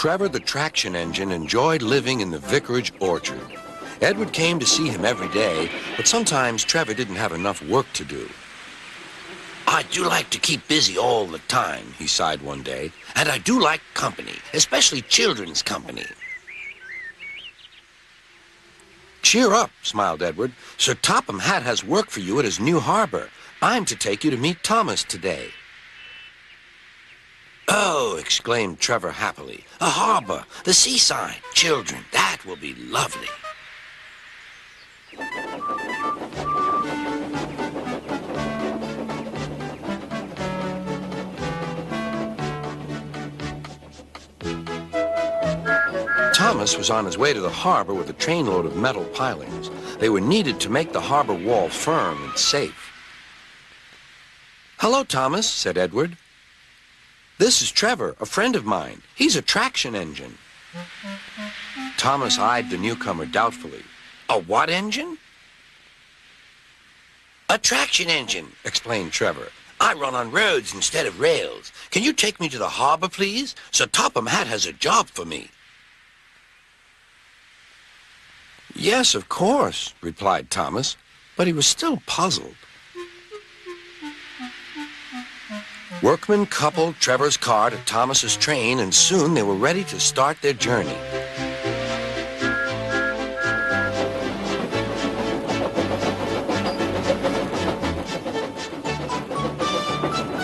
Trevor the traction engine enjoyed living in the vicarage orchard. Edward came to see him every day, but sometimes Trevor didn't have enough work to do. I do like to keep busy all the time, he sighed one day. And I do like company, especially children's company. Cheer up, smiled Edward. Sir Topham Hatt has work for you at his new harbor. I'm to take you to meet Thomas today. Oh, exclaimed Trevor happily. A harbor, the seaside. Children, that will be lovely. Thomas was on his way to the harbor with a trainload of metal pilings. They were needed to make the harbor wall firm and safe. "Hello, Thomas," said Edward. "This is Trevor, a friend of mine. He's a traction engine." Thomas eyed the newcomer doubtfully. A what engine? A traction engine, explained Trevor. I run on roads instead of rails. Can you take me to the harbor, please? Sir Topham Hatt has a job for me. "Yes, of course," replied Thomas, but he was still puzzled. Workmen coupled Trevor's car to Thomas's train, and soon they were ready to start their journey.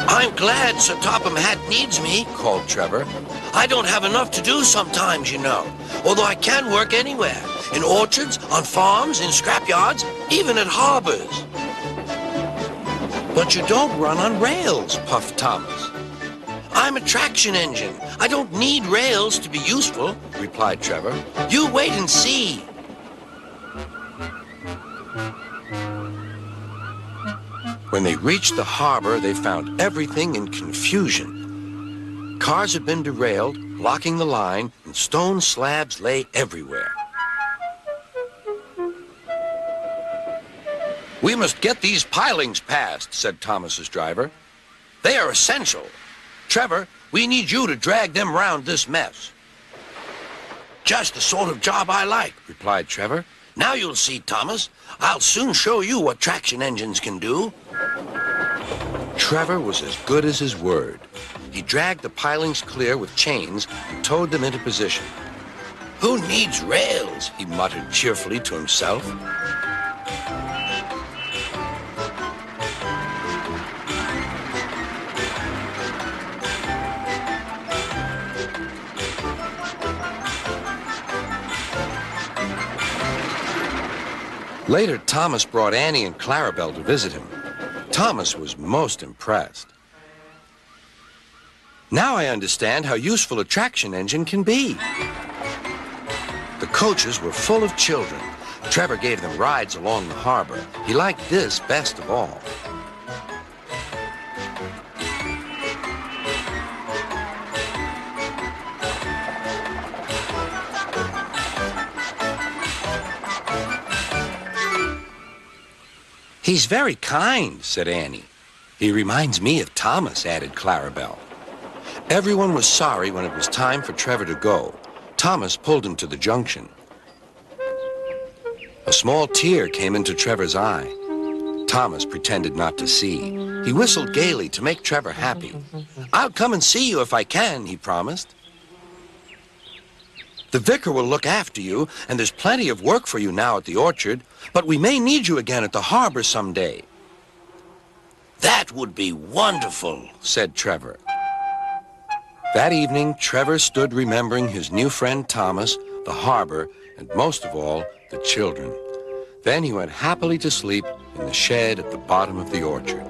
I'm glad Sir Topham Hatt needs me, called Trevor. I don't have enough to do sometimes, you know, although I can work anywhere, in orchards, on farms, in scrapyards, even at harbors. "But you don't run on rails," puffed Thomas. I'm a traction engine. I don't need rails to be useful, replied Trevor. You wait and see. When they reached the harbor, they found everything in confusion. Cars had been derailed, blocking the line, and stone slabs lay everywhere. "We must get these pilings past," said Thomas's driver. "They are essential. Trevor, we need you to drag them round this mess." Just the sort of job I like, replied Trevor. Now you'll see, Thomas. I'll soon show you what traction engines can do. Trevor was as good as his word. He dragged the pilings clear with chains and towed them into position. "Who needs rails?" he muttered cheerfully to himself. Later, Thomas brought Annie and Clarabelle to visit him. Thomas was most impressed. "Now I understand how useful a traction engine can be." The coaches were full of children. Trevor gave them rides along the harbor. He liked this best of all. "He's very kind," said Annie. "He reminds me of Thomas," added Clarabelle. Everyone was sorry when it was time for Trevor to go. Thomas pulled him to the junction. A small tear came into Trevor's eye. Thomas pretended not to see. He whistled gaily to make Trevor happy. "I'll come and see you if I can," he promised. "The vicar will look after you, and there's plenty of work for you now at the orchard, but we may need you again at the harbor someday." "That would be wonderful," said Trevor. That evening, Trevor stood remembering his new friend Thomas, the harbor, and most of all, the children. Then he went happily to sleep in the shed at the bottom of the orchard.